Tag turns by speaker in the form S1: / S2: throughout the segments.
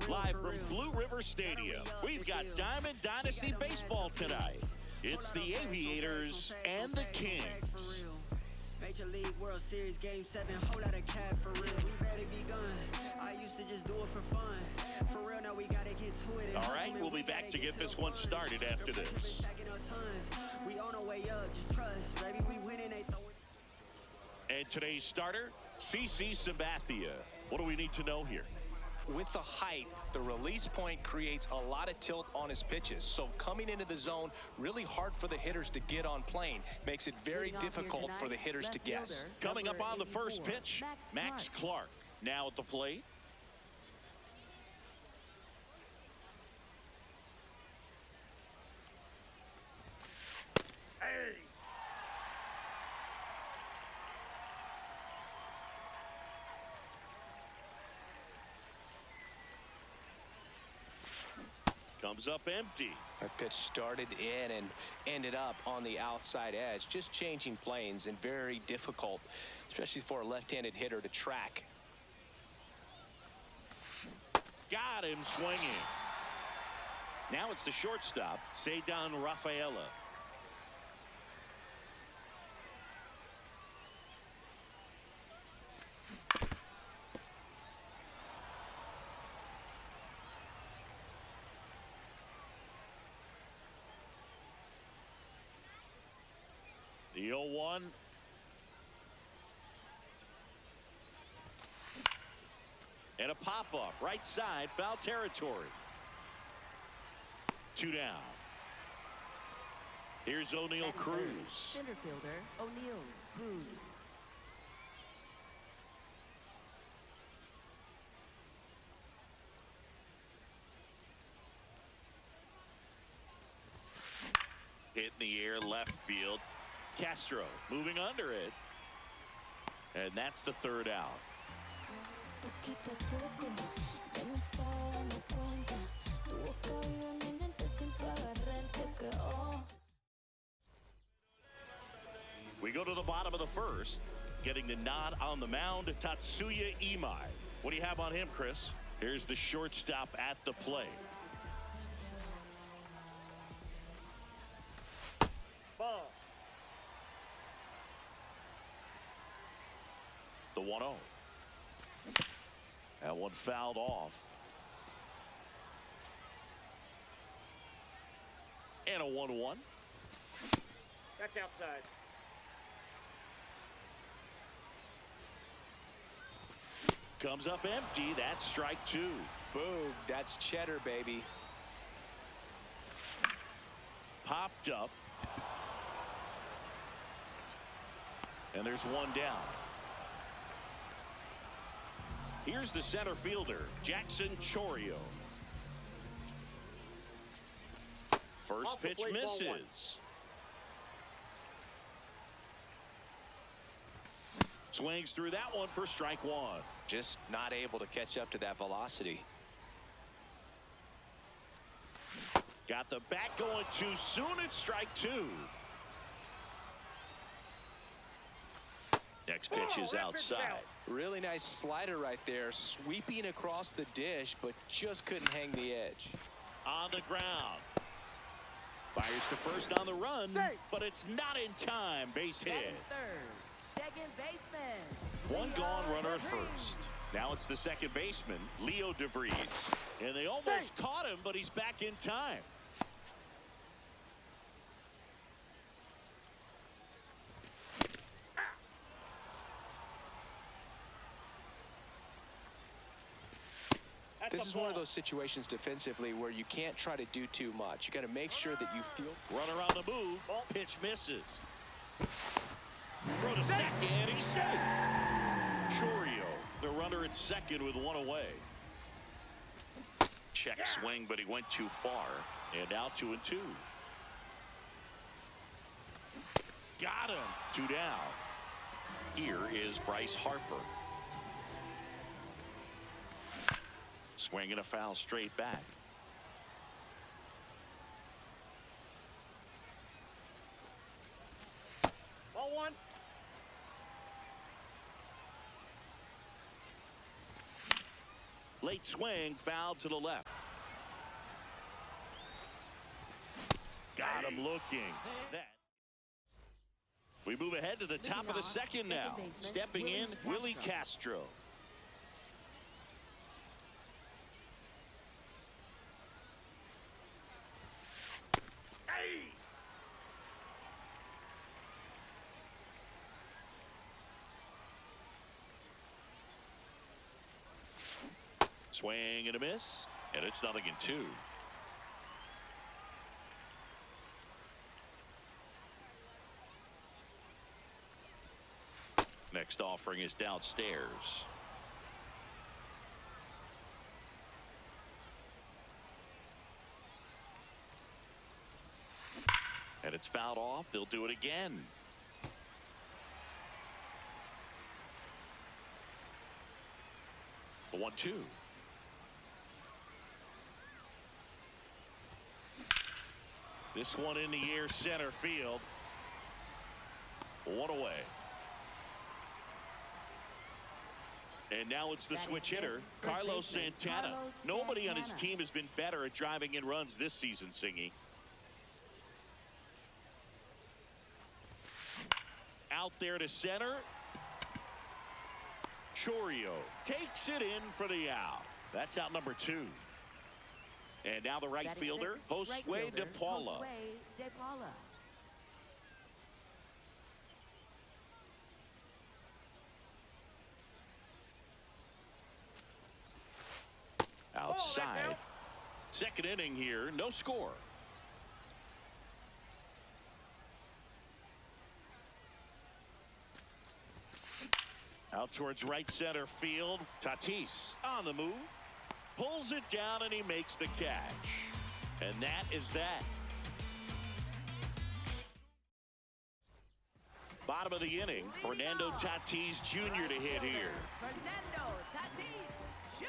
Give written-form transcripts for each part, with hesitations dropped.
S1: Live from Blue River Stadium, we've got Diamond Dynasty Baseball tonight. It's the Aviators and the Kings.
S2: Major League World Series Game 7, whole lot of cap for real. We better be gone. I used to just do it for fun. For real, now we gotta get to it.
S1: All right, we'll be back to get this one started after this.
S2: We on our way up, just trust. Baby, we winning, they throw it.
S1: And today's starter, CC Sabathia. What do we need to know here?
S3: With the height, the release point creates a lot of tilt on his pitches. So coming into the zone, really hard for the hitters to get on plane. Makes it very difficult for the hitters to guess.
S1: Coming up on the first pitch, Max Clark. Now at the plate. Hey! Comes up empty.
S3: That pitch started in and ended up on the outside edge. Just changing planes and very difficult, especially for a left-handed hitter to track.
S1: Got him swinging. Now it's the shortstop, Ceddanne Rafaela. The 0-1. And a pop-up, right side, foul territory. 2 down. Here's O'Neal Cruz.
S4: Center fielder, O'Neal Cruz.
S1: Hit in the air, left field. Castro moving under it. And that's the 3rd out. We go to the bottom of the 1st. Getting the nod on the mound, Tatsuya Imai. What do you have on him, Chris? Here's the shortstop at the plate. Ball. The 1-0. That one fouled off. And a 1-1.
S5: That's outside.
S1: Comes up empty. That's strike 2.
S3: Boom. That's cheddar, baby.
S1: Popped up. And there's 1 down. Here's the center fielder, Jackson Chourio. First pitch misses. Swings through that one for strike 1.
S3: Just not able to catch up to that velocity.
S1: Got the bat going too soon. It's strike 2. Next pitch is outside.
S3: Really nice slider right there, sweeping across the dish, but just couldn't hang the edge.
S1: On the ground. Fires to first on the run, but it's not in time. Base hit.
S4: 3rd, second baseman.
S1: 1 gone, runner at first. Now it's the second baseman, Leo DeVries. And they almost caught him, but he's back in time.
S3: This is one of those situations defensively where you can't try to do too much. You got to make sure that you feel.
S1: Runner on the move. Pitch misses. Throw to second. He's safe. Chourio, the runner at second with 1 away. Check swing, but he went too far. And now 2-2. Got him. 2 down. Here is Bryce Harper. Swinging a foul straight back.
S5: Ball 1.
S1: Late swing, foul to the left. Got him looking. That. We move ahead to the top of the second now. Stepping in, Willie Castro. Swing and a miss, and it's 0-2. Next offering is downstairs. And it's fouled off. They'll do it again. The 1-2. This one in the air, center field. One away. And now it's the switch hitter, Carlos Santana. Nobody on his team has been better at driving in runs this season, Singy. Out there to center. Chorio takes it in for the out. That's out number 2. And now the right fielder, Josue De Paula. Outside. Second inning here, no score. Out towards right center field. Tatis on the move. Pulls it down and he makes the catch. And that is that. Bottom of the inning, Fernando Tatis Jr. to hit here.
S4: Fernando Tatis Jr.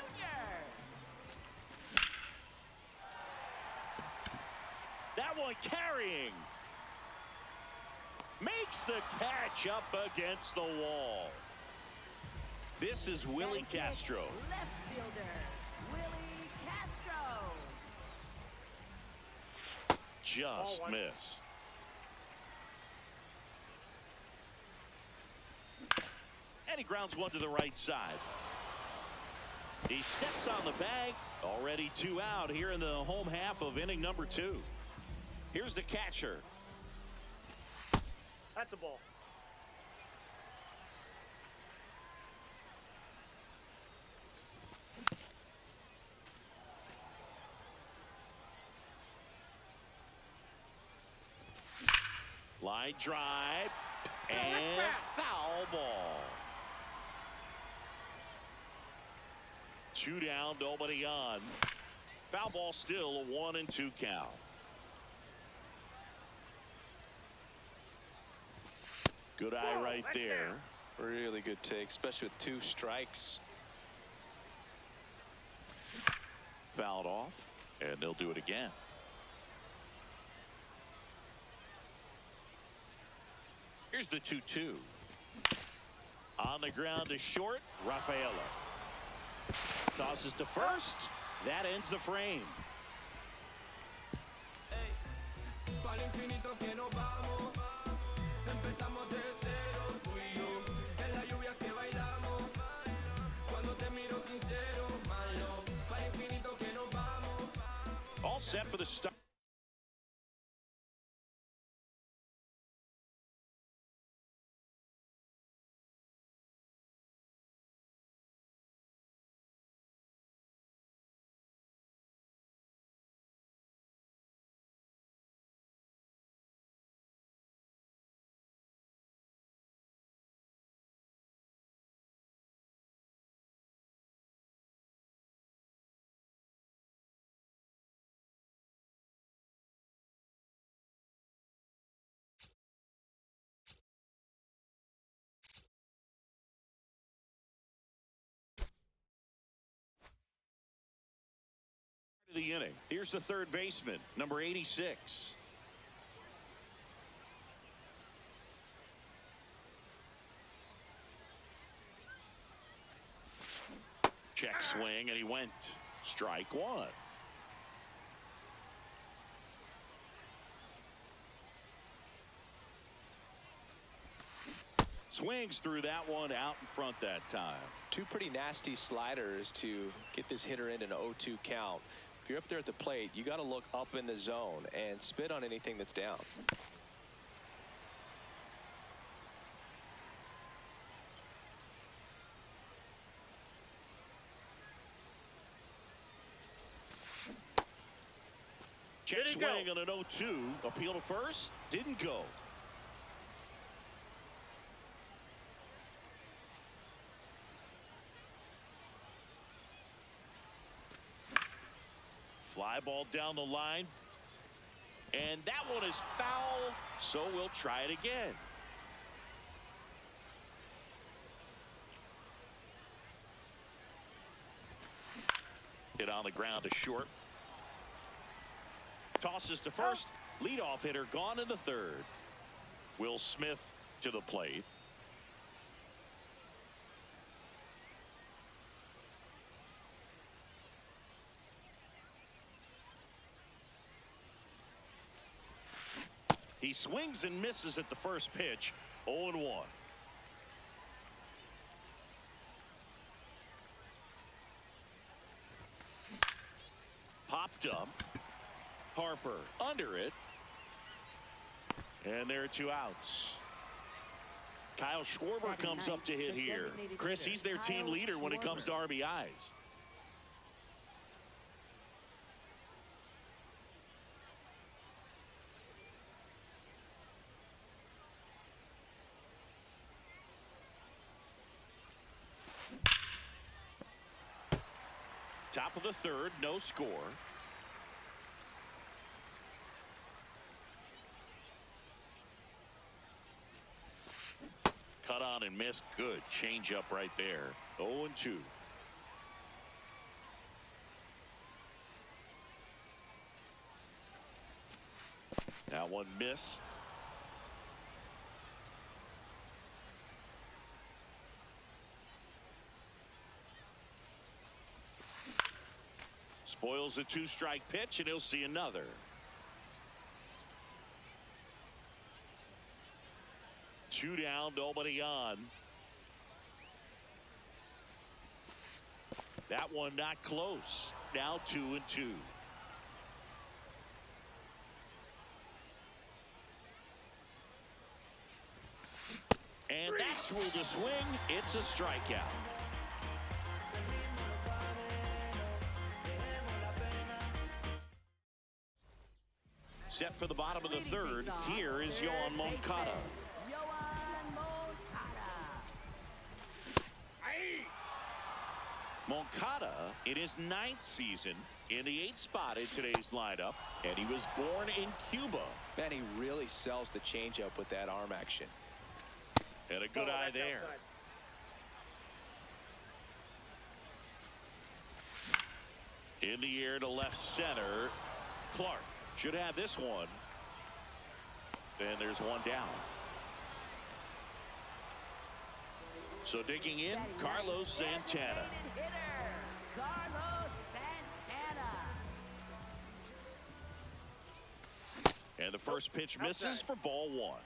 S1: That one carrying. Makes the catch up against the wall. This is Willie Castro.
S4: Left fielder, Willie Castro.
S1: Just missed. And he grounds one to the right side. He steps on the bag. Already 2 out here in the home half of inning number 2. Here's the catcher.
S5: That's a ball.
S1: Line drive and foul ball. 2 down, nobody on. Foul ball still a 1-2 count. Good eye right there.
S3: Really good take, especially with 2 strikes.
S1: Fouled off, and they'll do it again. Here's the 2-2. On the ground to short, Rafaela. Tosses to first. That ends the frame. All set for the start. The inning. Here's the third baseman, number 86. Check swing, and he went. Strike one. Swings through that one out in front that time.
S3: Two pretty nasty sliders to get this hitter in an 0-2 count. If you're up there at the plate, you got to look up in the zone and spit on anything that's down.
S1: Check swing on an 0-2. Appeal to first. Didn't go. Fly ball down the line. And that one is foul, so we'll try it again. Hit on the ground to short. Tosses to first. Leadoff hitter gone in the third. Will Smith to the plate. He swings and misses at the first pitch. 0-1. Popped up. Harper under it. And there are two outs. Kyle Schwarber comes up to hit here. Chris, he's their team leader when it comes to RBIs. Top of the third, no score. Cut on and missed. Good change up right there. 0-2. That one missed. Spoils a two-strike pitch, and he'll see another. Two down, nobody on. That one not close. Now 2-2. And that's ruled a swing. It's a strikeout. Set for the bottom of the third. Here is Yohan Moncada. Moncada in his 9th season in the 8th spot in today's lineup, and he was born in Cuba.
S3: Man, he really sells the changeup with that arm action.
S1: And a good eye there. In the air to left center. Clark should have this one. And there's one down. So digging in, Carlos Santana. And the first pitch misses for ball one.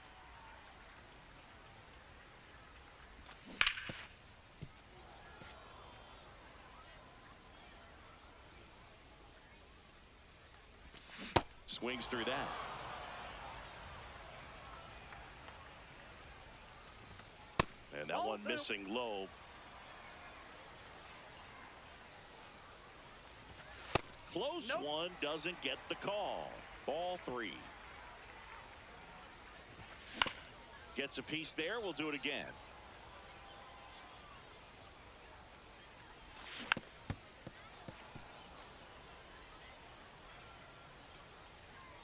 S1: Swings through that. And that one missing low. Close one, doesn't get the call. Ball three. Gets a piece there. We'll do it again.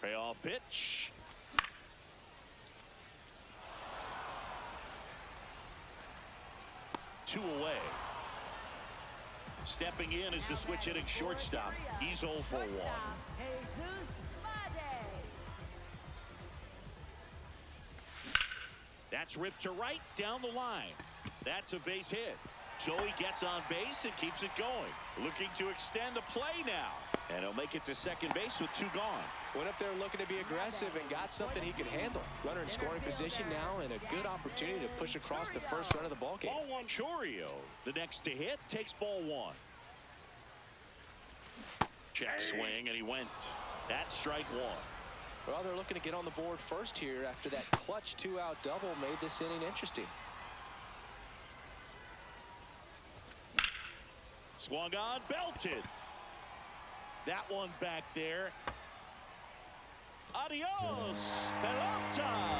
S1: Payoff pitch. Two away. Stepping in is the switch hitting shortstop. He's 0 for 1. That's ripped to right down the line. That's a base hit. So he gets on base and keeps it going. Looking to extend the play now. And he'll make it to second base with 2 gone.
S3: Went up there looking to be aggressive and got something he could handle. Runner in scoring position now and a good opportunity to push across the first run of the ballgame.
S5: Ball 1.
S1: Chorio, the next to hit, takes ball 1. Check swing, and he went. That's strike 1.
S3: Well, they're looking to get on the board first here after that clutch 2-out double made this inning interesting.
S1: Swung on, belted. That one back there. Adios, pelota.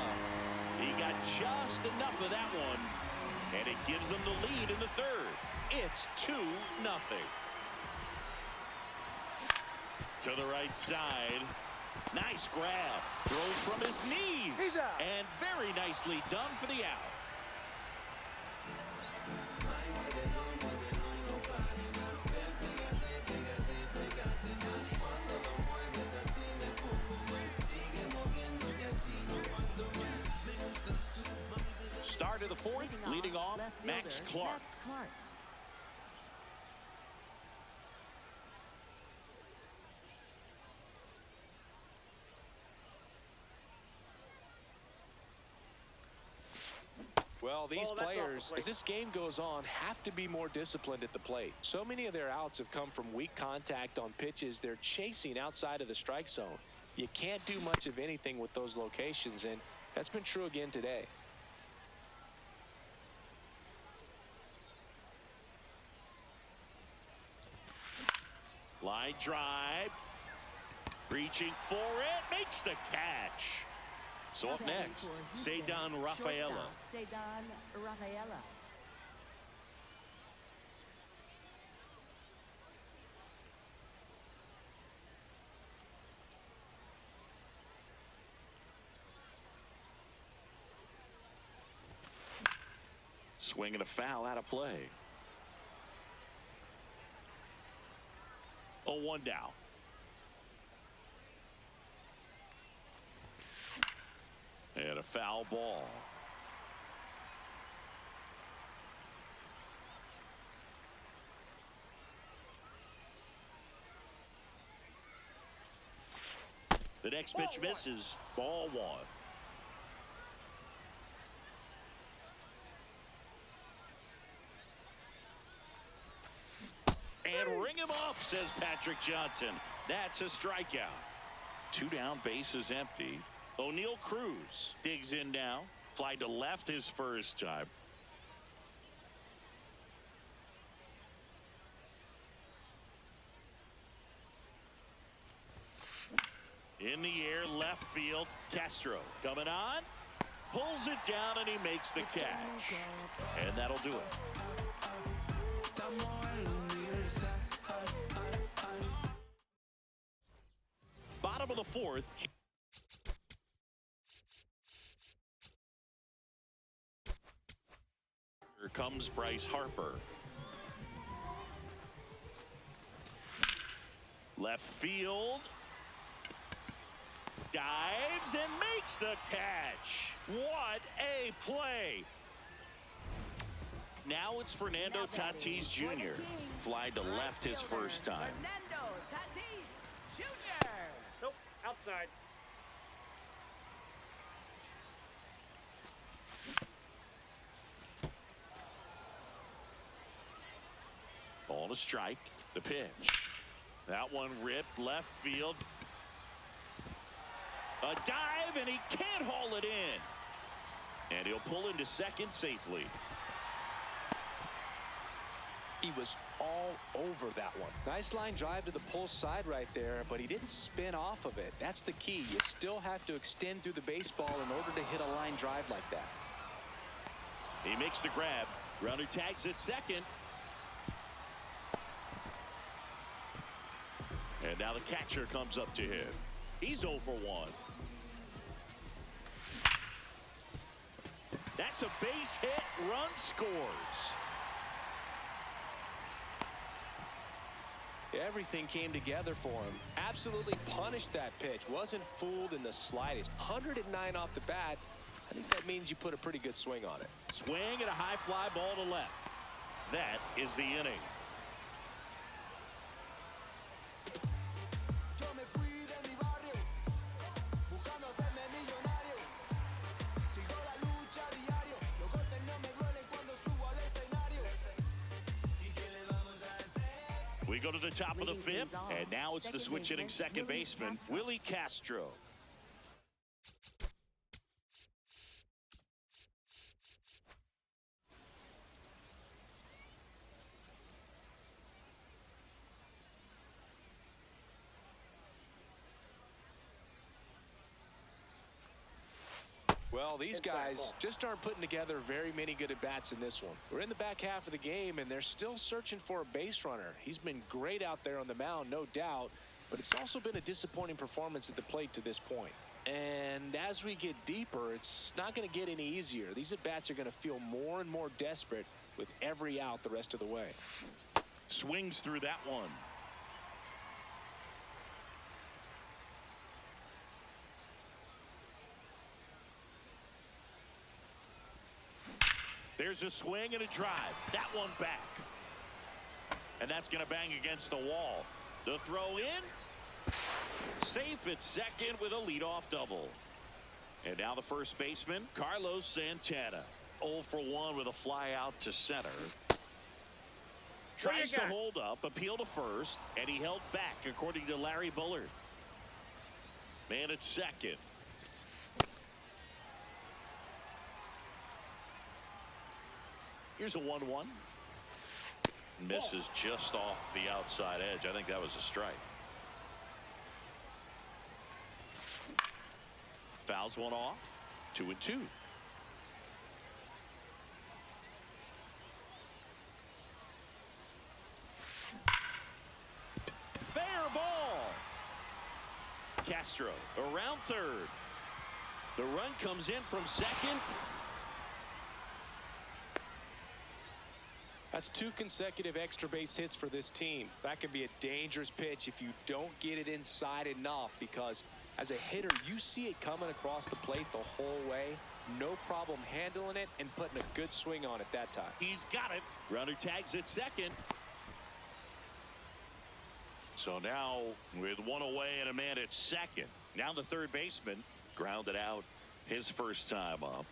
S1: He got just enough of that one, and it gives them the lead in the 3rd. It's 2-0. To the right side. Nice grab. Throws from his knees.
S5: He's out.
S1: And very nicely done for the out. Start of the 4th, leading off, Max Clark.
S3: Well, these
S5: Ball, that's off the
S3: players,
S5: plate.
S3: as this game goes on, have to be more disciplined at the plate. So many of their outs have come from weak contact on pitches they're chasing outside of the strike zone. You can't do much of anything with those locations, and that's been true again today.
S1: Line drive. Reaching for it. Makes the catch. So up next, Ceddanne Rafaela.
S4: Ceddanne Rafaela.
S1: Swing and a foul out of play. 0-1 down. And a foul ball. The next pitch misses. Ball 1. And ring him up, says Patrick Johnson. That's a strikeout. 2 down, bases empty. O'Neal Cruz digs in now. Fly to left his first time. In the air, left field. Castro coming on. Pulls it down, and he makes the catch. And that'll do it. Bottom of the 4th. Here comes Bryce Harper. Left field. Dives and makes the catch. What a play. Now it's Fernando Tatis Jr. Fly to left his first time.
S4: Fernando Tatis Jr.
S5: Nope, outside.
S1: Ball to strike. The pitch. That one ripped left field. A dive, and he can't haul it in. And he'll pull into second safely.
S3: He was all over that one. Nice line drive to the pull side right there, but he didn't spin off of it. That's the key. You still have to extend through the baseball in order to hit a line drive like that.
S1: He makes the grab. Runner tags at second. And now the catcher comes up to him. He's 0 for 1. That's a base hit. Run scores.
S3: Everything came together for him. Absolutely punished that pitch. Wasn't fooled in the slightest. 109 off the bat. I think that means you put a pretty good swing on it.
S1: Swing and a high fly ball to left. that is the inning. We go to the top of the fifth, and now it's the switch-hitting second baseman, Willie Castro.
S3: Well, these guys just aren't putting together very many good at-bats in this one. We're in the back half of the game, and they're still searching for a base runner. He's been great out there on the mound, no doubt, but it's also been a disappointing performance at the plate to this point. And as we get deeper, it's not going to get any easier. These at-bats are going to feel more and more desperate with every out the rest of the way.
S1: Swings through that one. There's a swing and a drive. That one back. And that's going to bang against the wall. The throw in. Safe at second with a leadoff double. And now the first baseman, Carlos Santana. 0 for 1 with a fly out to center. Tries to hold up, appeal to first, and he held back, according to Larry Bullard. Man at second. Here's a 1-1. Misses just off the outside edge. I think that was a strike. Fouls one off. 2-2. Fair ball. Castro around third. The run comes in from second.
S3: That's 2 consecutive extra base hits for this team. That can be a dangerous pitch if you don't get it inside enough, because as a hitter, you see it coming across the plate the whole way. No problem handling it and putting a good swing on it that time.
S1: He's got it. Runner tags at second. So now with one away and a man at second. Now the third baseman grounded out his first time up.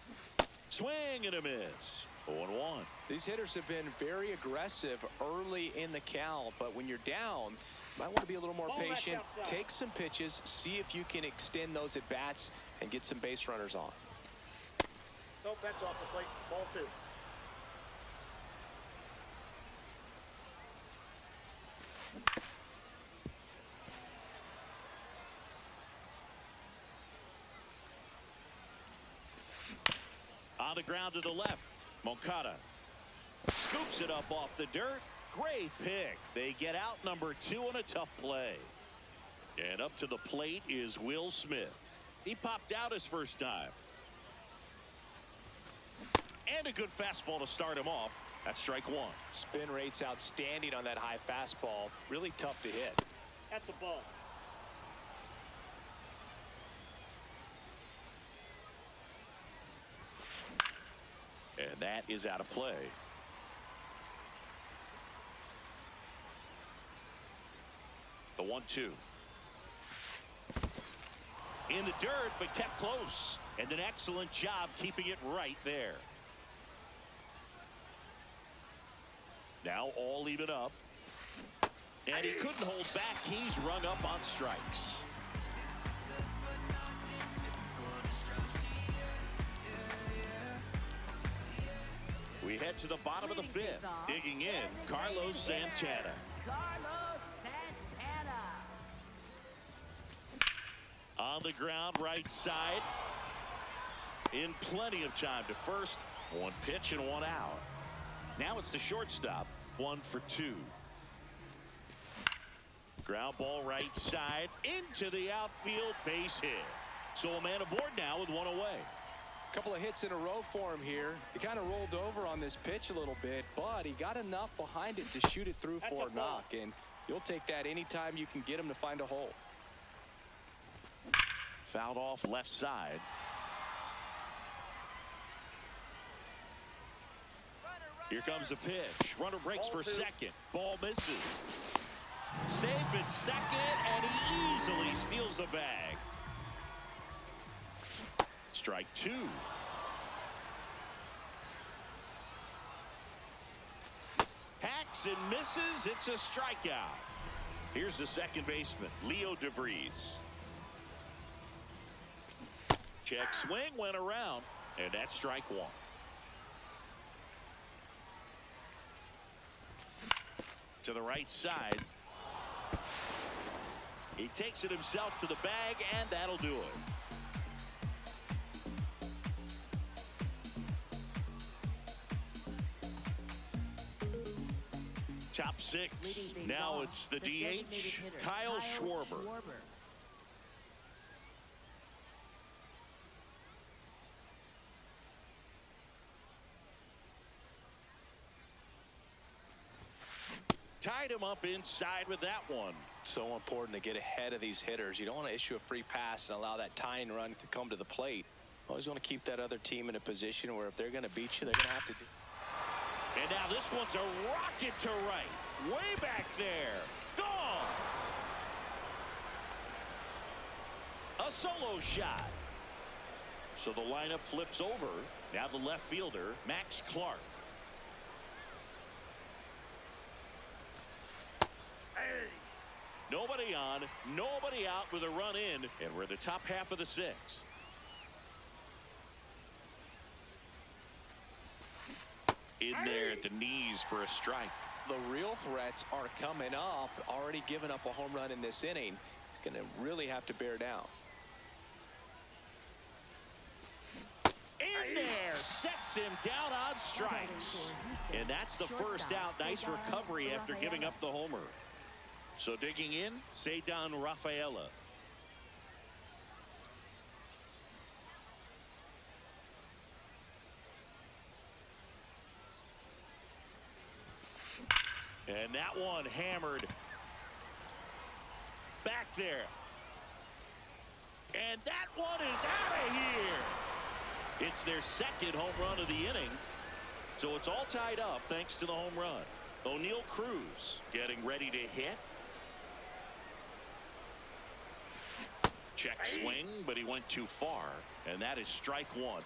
S1: Swing and a miss. 0-1.
S3: These hitters have been very aggressive early in the count, but when you're down, you might want to be a little more patient. Take some pitches, see if you can extend those at bats and get some base runners on.
S5: Nope, that's off the plate. Ball 2.
S1: On the ground to the left. Moncada scoops it up off the dirt. Great pick. They get out number 2 on a tough play. And up to the plate is Will Smith. He popped out his first time. And a good fastball to start him off. That's strike 1.
S3: Spin rate's outstanding on that high fastball. Really tough to hit.
S5: That's a ball.
S1: And that is out of play. The 1-2. In the dirt, but kept close. And an excellent job keeping it right there. Now all even up. And he couldn't hold back. He's rung up on strikes. We head to the bottom of the fifth. Digging in, Carlos Santana.
S4: Carlos Santana.
S1: On the ground, right side. In plenty of time to first. 1 pitch and 1 out. Now it's the shortstop. 1 for 2. Ground ball right side into the outfield, base hit. So a man aboard now with 1 away.
S3: Couple of hits in a row for him here. He kind of rolled over on this pitch a little bit, but he got enough behind it to shoot it through for a knock, and you'll take that anytime you can get him to find a hole.
S1: Fouled off left side. Here comes the pitch. Runner breaks for second. Ball misses. Safe at second, and he easily steals the bag. Strike two. Hacks and misses. It's a strikeout. Here's the second baseman, Leo DeVries. Check swing, went around, and that's strike one. To the right side. He takes it himself to the bag, and that'll do it. Top six. Now it's the DH, Kyle Schwarber. Tied him up inside with that one.
S3: So important to get ahead of these hitters. You don't want to issue a free pass and allow that tying run to come to the plate. Always want to keep that other team in a position where if they're going to beat you, they're going to have to do.
S1: And now this one's a rocket to right. Way back there. Gone. A solo shot. So the lineup flips over. Now the left fielder, Max Clark. Nobody on, nobody out with a run in, and we're the top half of the sixth. In there at the knees for a strike.
S3: The real threats are coming up. Already given up a home run in this inning. He's going to really have to bear down.
S1: In there, sets him down on strikes. And that's the first out. Nice recovery after giving up the homer. So digging in, Ceddanne Rafaela. And that one hammered back there. And that one is out of here. It's their second home run of the inning. So it's all tied up thanks to the home run. O'Neal Cruz getting ready to hit. Check swing, but he went too far. And that is strike one.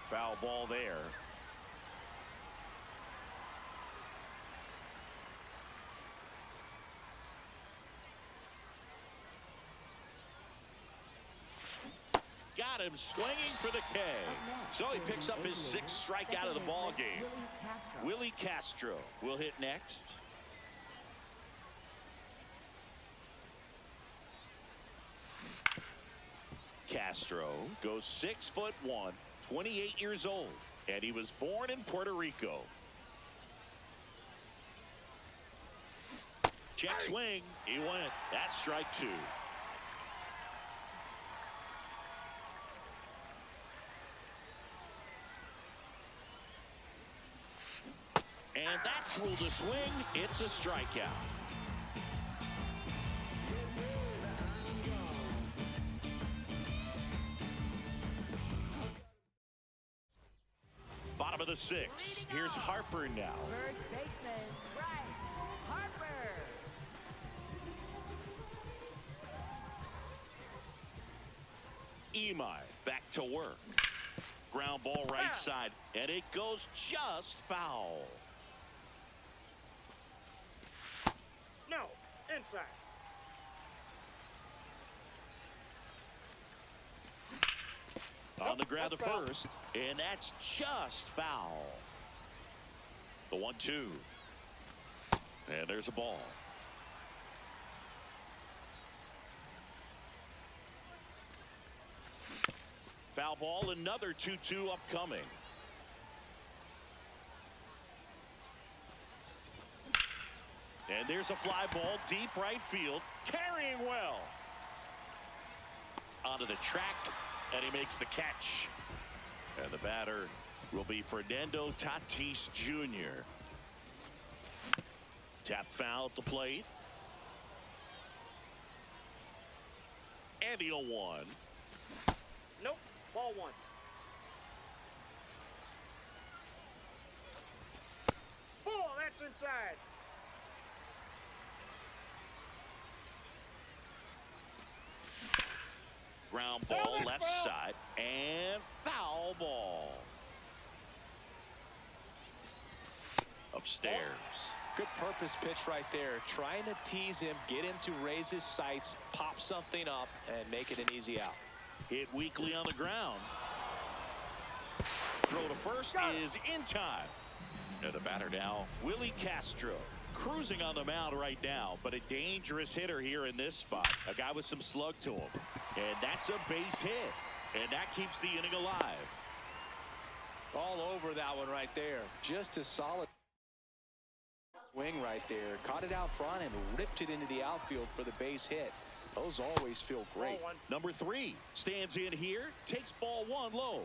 S1: Foul ball there. Got him swinging for the K. So he picks up his sixth strikeout of the ball game. Willie Castro will hit next. Castro goes 6'1", 28 years old, and he was born in Puerto Rico. Check swing. He went. That's strike two. And that's ruled a swing. It's a strikeout. Bottom of the sixth. Here's Harper now.
S4: First baseman, Bryce Harper.
S1: Imai back to work. Ground ball right side, and it goes just foul.
S5: No, inside.
S1: On the ground to first, and that's just foul. The 1-2. And there's a ball. Foul ball, another 2-2 upcoming. And there's a fly ball deep right field, carrying well. Onto the track, and he makes the catch. And the batter will be Fernando Tatis Jr. Tap foul at the plate. and he'll one.
S5: Nope. Ball one. Oh, that's inside.
S1: Ground ball left side and foul ball. Upstairs.
S3: Good purpose pitch right there. Trying to tease him, get him to raise his sights, pop something up, and make it an easy out.
S1: Hit weakly on the ground. Throw to first is in time. And the batter now, Willie Castro. Cruising on the mound right now, but a dangerous hitter here in this spot. A guy with some slug to him. And that's a base hit. And that keeps the inning alive.
S3: All over that one right there. Just a solid swing right there. Caught it out front and ripped it into the outfield for the base hit. Those always feel great.
S1: Number 3 stands in here, takes ball one low.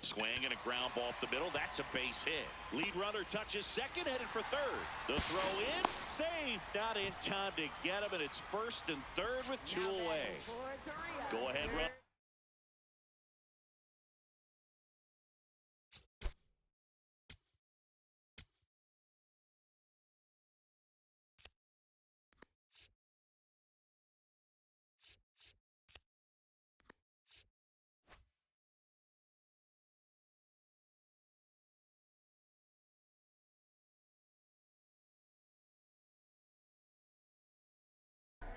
S1: Swing and a ground ball up the middle. That's a base hit. Lead runner touches second, headed for third. The throw in, safe. Not in time to get him, and it's first and third with 2 away. Go ahead, run.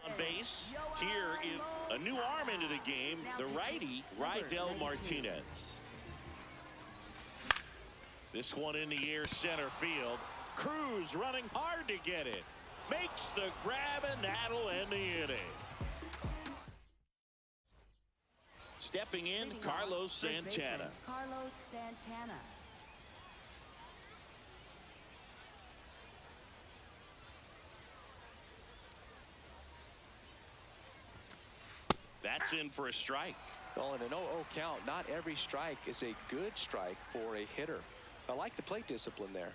S1: On base, here is a new arm into the game, the righty, Rydell Martinez. This one in the air center field. Cruz running hard to get it. Makes the grab, and that'll end the inning. Stepping in, Carlos Santana.
S4: Carlos Santana.
S1: That's in for a strike.
S3: Well, in an 0-0 count, not every strike is a good strike for a hitter. I like the plate discipline there.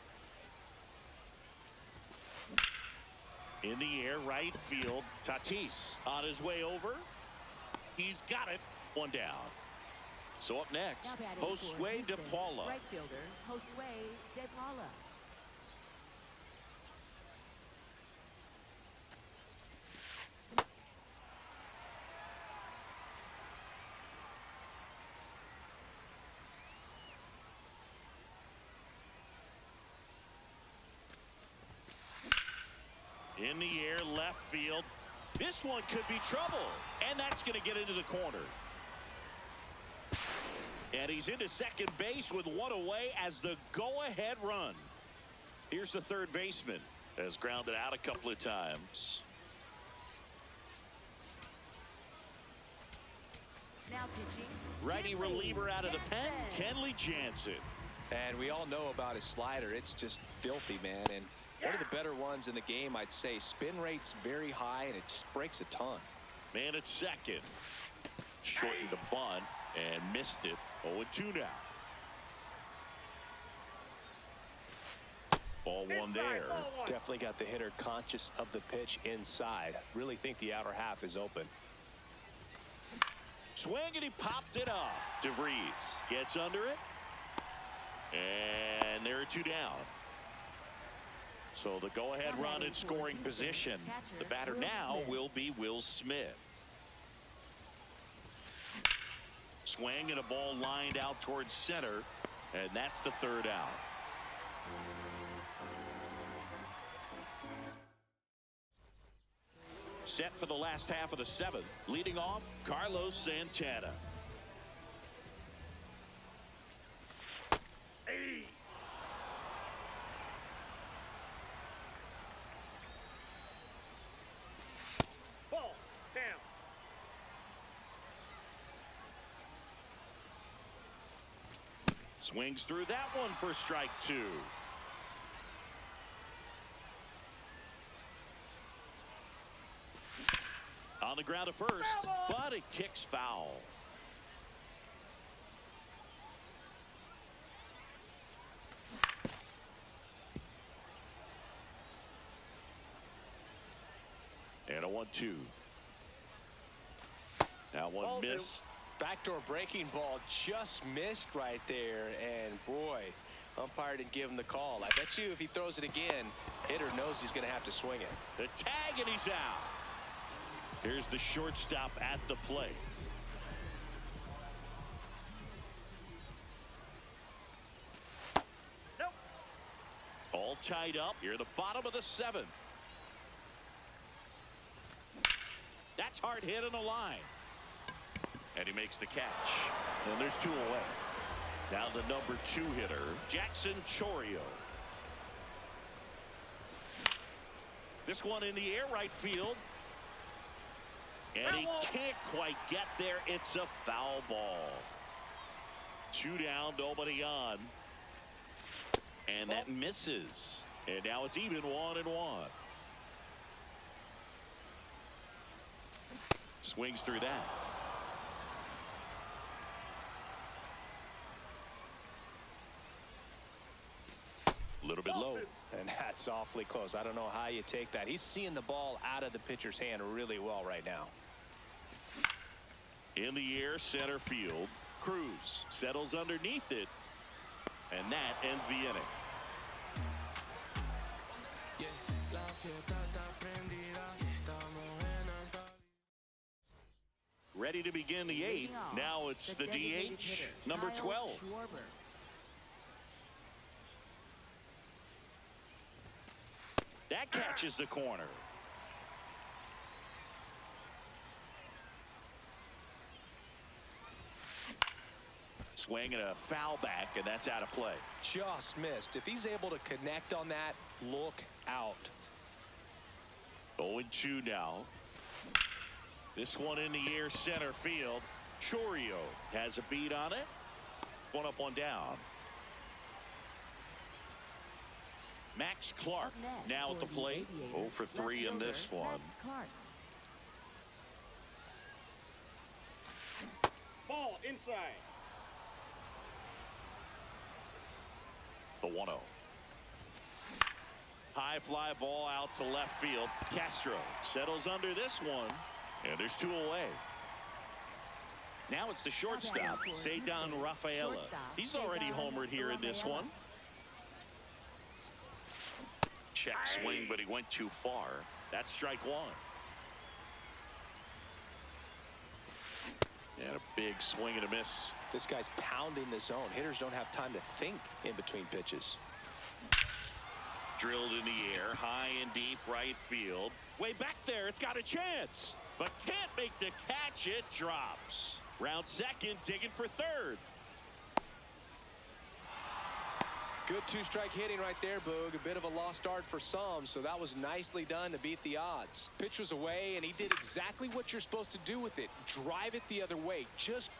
S1: In the air, right field. Tatis on his way over. He's got it. One down. So up next, Josue De Paula.
S4: Right fielder, Josue De Paula.
S1: In the air, left field. This one could be trouble. And that's going to get into the corner. And he's into second base with one away as the go-ahead run. Here's the third baseman. Has grounded out a couple of times.
S4: Now pitching.
S1: Righty reliever out of the pen, Kenley Jansen.
S3: And we all know about his slider. It's just filthy, man. And one of the better ones in the game, I'd say. Spin rate's very high, and it just breaks a ton.
S1: Man at second. Shortened the bunt and missed it. 0-2 now. Ball one there.
S3: Definitely got the hitter conscious of the pitch inside. Really think the outer half is open.
S1: Swing, and he popped it up. DeVries gets under it. And there are 2 down. So the go-ahead run in scoring position. The batter now will be Will Smith. Swing and a ball lined out towards center. And that's the third out. Set for the last half of the 7th. Leading off, Carlos Santana.
S5: Ball down.
S1: Swings through that one for strike 2. On the ground at first, but it kicks foul. 1-2. That one
S5: Ball
S1: missed.
S3: Backdoor breaking ball just missed right there, and boy, umpire didn't give him the call. I bet you if he throws it again, hitter knows he's going to have to swing it.
S1: The tag, and he's out. Here's the shortstop at the plate.
S5: Nope.
S1: All tied up here at the bottom of the 7th. That's hard hit on the line. And he makes the catch. And there's 2 away. Now the number 2 hitter, Jackson Chourio. This one in the air right field. And he can't quite get there. It's a foul ball. 2 down, nobody on. And that misses. And now it's even 1-1. Swings through that. A little bit low.
S3: And that's awfully close. I don't know how you take that. He's seeing the ball out of the pitcher's hand really well right now.
S1: In the air, center field. Cruz settles underneath it. And that ends the inning. Ready to begin the 8th. Now it's the DH, number 12. That catches the corner. Swing and a foul back, and that's out of play.
S3: Just missed. If he's able to connect on that, look out.
S1: 0-2 now. This one in the air, center field. Chourio has a beat on it. 1 up, 1 down. Max Clark now at the plate. 0 for 3 in this one.
S5: Ball inside.
S1: The 1-0. High fly ball out to left field. Castro settles under this one. And there's 2 away. Now it's the shortstop, Cedar Rafaela. He's already homered here in this one. Check swing, but he went too far. That's strike 1. And a big swing and a miss.
S3: This guy's pounding the zone. Hitters don't have time to think in between pitches.
S1: Drilled in the air, high and deep right field. Way back there, it's got a chance. But can't make the catch. It drops. Round second, digging for third.
S3: Good 2-strike hitting right there, Boog. A bit of a lost start for some, so that was nicely done to beat the odds. Pitch was away, and he did exactly what you're supposed to do with it. Drive it the other way. Just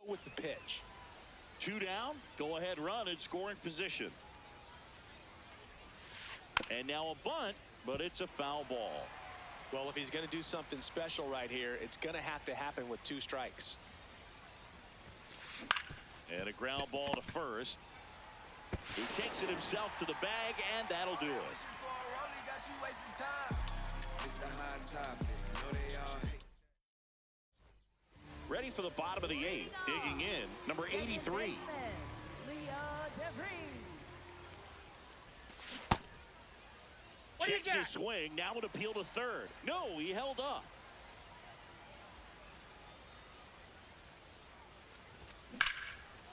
S3: go with the pitch.
S1: 2 down, go ahead run in scoring position. And now a bunt, but it's a foul ball.
S3: Well, if he's going to do something special right here, it's going to have to happen with 2 strikes.
S1: And a ground ball to first. He takes it himself to the bag, and that'll do it. Ready for the bottom of the 8th. Digging in, number 83. Checks his swing. Now an appeal to third. No, he held up.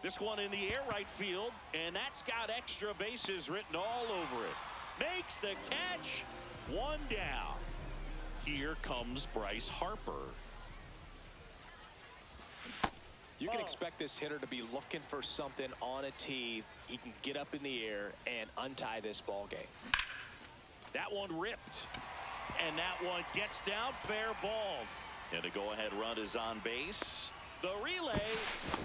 S1: This one in the air right field, and that's got extra bases written all over it. Makes the catch. 1 down. Here comes Bryce Harper.
S3: You can expect this hitter to be looking for something on a tee. He can get up in the air and untie this ball game.
S1: That one ripped. And that one gets down, fair ball. And the go-ahead run is on base. The relay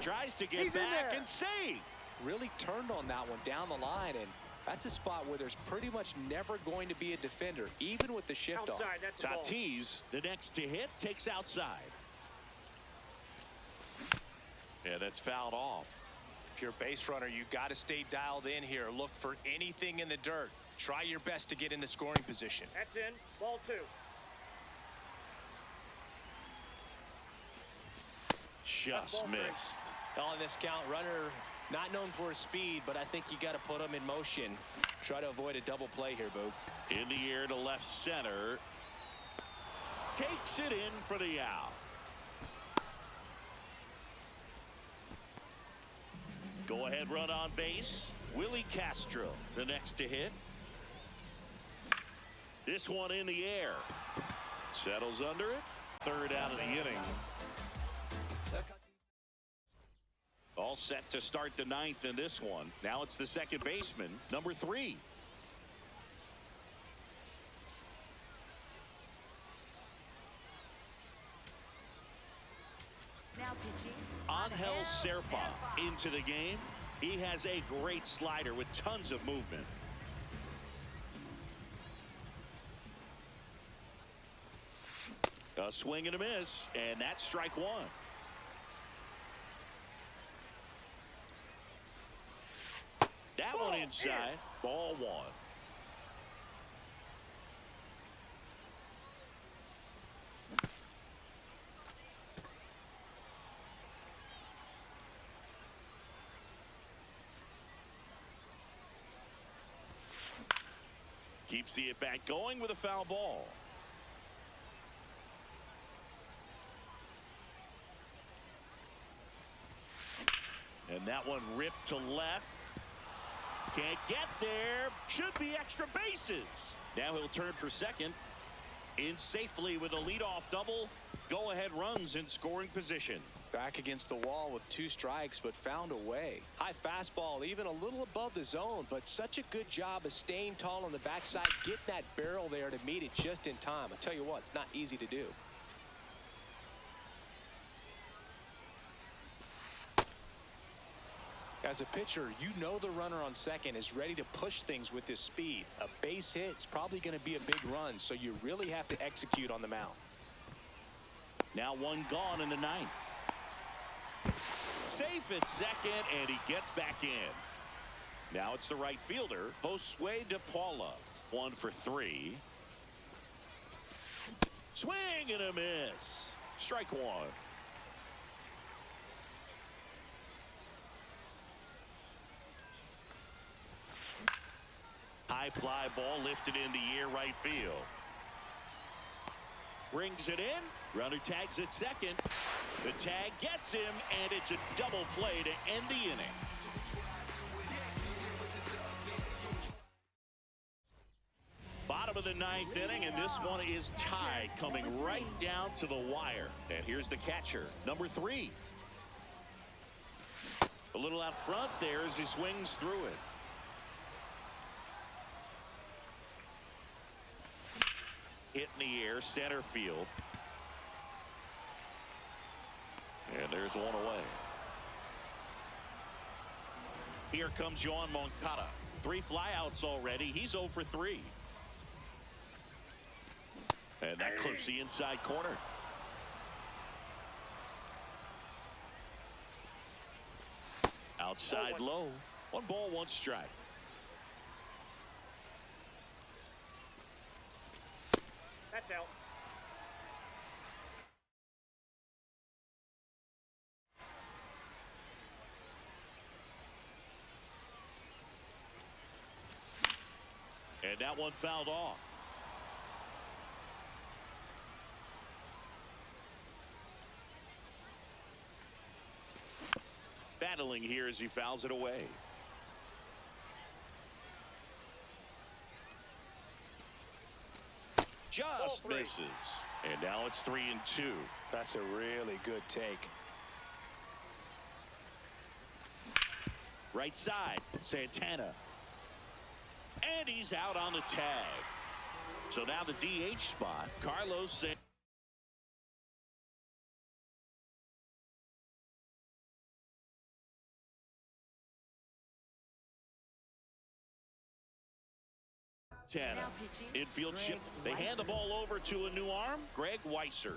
S1: tries to get back and save.
S3: Really turned on that one down the line, and that's a spot where there's pretty much never going to be a defender, even with the shift
S5: Outside,
S3: on.
S1: Tatis, the next to hit, takes outside. Yeah, that's fouled off.
S3: If you're a base runner, you got to stay dialed in here. Look for anything in the dirt. Try your best to get into scoring position.
S5: That's in. Ball 2.
S1: just missed.
S3: On this count, runner not known for his speed, but I think you got to put him in motion. Try to avoid a double play here, Boog.
S1: In the air to left center. Takes it in for the out. Go ahead run on base. Willie Castro the next to hit. This one in the air. Settles under it. Third out of the inning. All set to start the ninth in this one. Now it's the second baseman, number 3.
S4: Now pitching.
S1: Angel Serpa into the game. He has a great slider with tons of movement. A swing and a miss, and that's strike 1. That one inside. Ball 1. Keeps the at-bat going with a foul ball. And that one ripped to left. Can't get there. Should be extra bases. Now he'll turn for second. In safely with a leadoff double. Go-ahead runs in scoring position.
S3: Back against the wall with 2 strikes, but found a way. High fastball, even a little above the zone, but such a good job of staying tall on the backside, getting that barrel there to meet it just in time. I tell you what, it's not easy to do. As a pitcher, you know the runner on second is ready to push things with his speed. A base hit is probably going to be a big run, so you really have to execute on the mound.
S1: Now one gone in the ninth. Safe at second, and he gets back in. Now it's the right fielder, Josue De Paula. 1 for 3. Swing and a miss. Strike 1. High fly ball lifted in the air right field. Brings it in. Runner tags at second. The tag gets him, and it's a double play to end the inning. Bottom of the ninth inning, and this one is tied, coming right down to the wire. And here's the catcher, number 3. A little out front there as he swings through it. Hit in the air, center field. And there's one away. Here comes Yoan Moncada. 3 flyouts already. He's 0 for 3. And that clips the inside corner. Outside low. 1 ball, 1 strike.
S5: That's out.
S1: And that one fouled off. Battling here as he fouls it away. Just misses. And now it's 3-2.
S3: That's a really good take.
S1: Right side, Santana. And he's out on the tag. So now the DH spot, Carlos Santana. Infield shift. They hand the ball over to a new arm, Greg Weisser.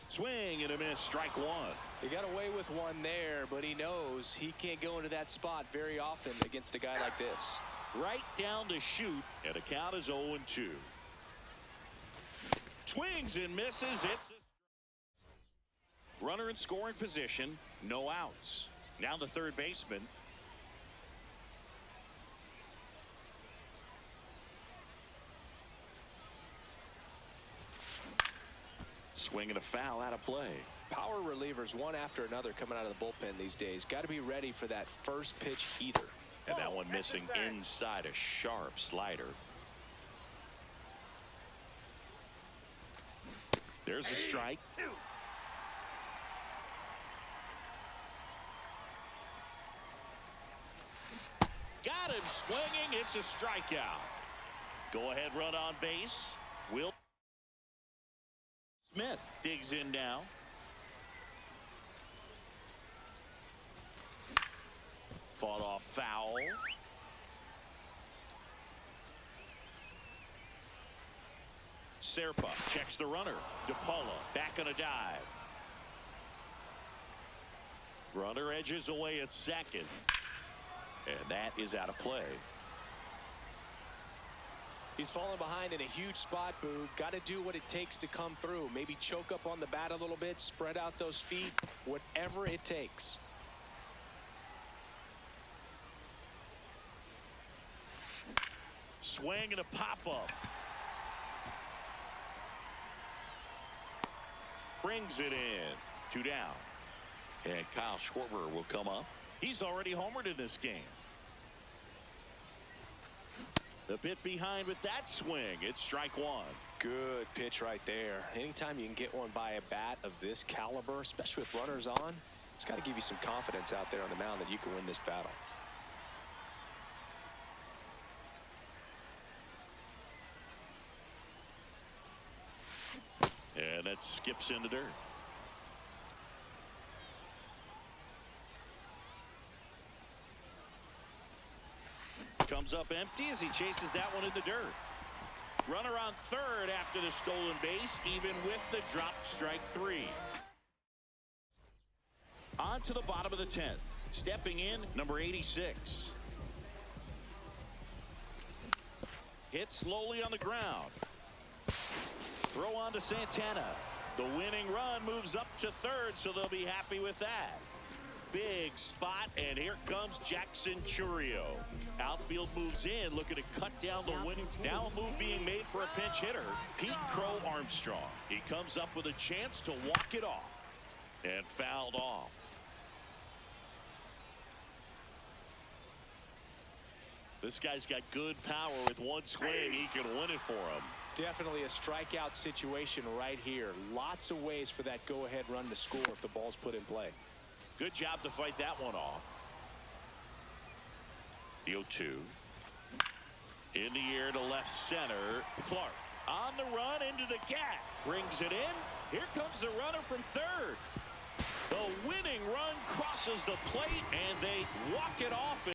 S1: Swing and a miss, strike 1.
S3: He got away with one there, but he knows he can't go into that spot very often against a guy like this.
S1: Right down to shoot, and the count is 0-2. Swings and misses. runner in scoring position, no outs. Now the third baseman. Swinging a foul out of play.
S3: Power relievers one after another coming out of the bullpen these days. Got to be ready for that first pitch heater.
S1: And that one missing inside, a sharp slider. There's a strike. Got him swinging. It's a strikeout. Go ahead run on base. Will Smith digs in now. Fought off foul. Serpa checks the runner. DePaula back on a dive. Runner edges away at second. And that is out of play.
S3: He's fallen behind in a huge spot, Boo. Got to do what it takes to come through. Maybe choke up on the bat a little bit, spread out those feet, whatever it takes.
S1: Swing and a pop-up. Brings it in. 2 down. And Kyle Schwarber will come up. He's already homered in this game. A bit behind with that swing. It's strike one.
S3: Good pitch right there. Anytime you can get one by a bat of this caliber, especially with runners on, it's got to give you some confidence out there on the mound that you can win this battle.
S1: And that skips in the dirt. Comes up empty as he chases that one in the dirt. Runner on third after the stolen base, even with the dropped strike 3. On to the bottom of the 10th. Stepping in, number 86. Hit slowly on the ground. Throw on to Santana. The winning run moves up to third, so they'll be happy with that. Big spot, and here comes Jackson Churio. Outfield moves in, looking to cut down the winning. Now a move being made for a pinch hitter, Pete Crow Armstrong. He comes up with a chance to walk it off, and fouled off. This guy's got good power. With one swing, he can win it for him.
S3: Definitely a strikeout situation right here. Lots of ways for that go-ahead run to score if the ball's put in play.
S1: Good job to fight that one off. The 0-2. In the air to left center. Clark on the run into the gap. Brings it in. Here comes the runner from third. The winning run crosses the plate, and they walk it off.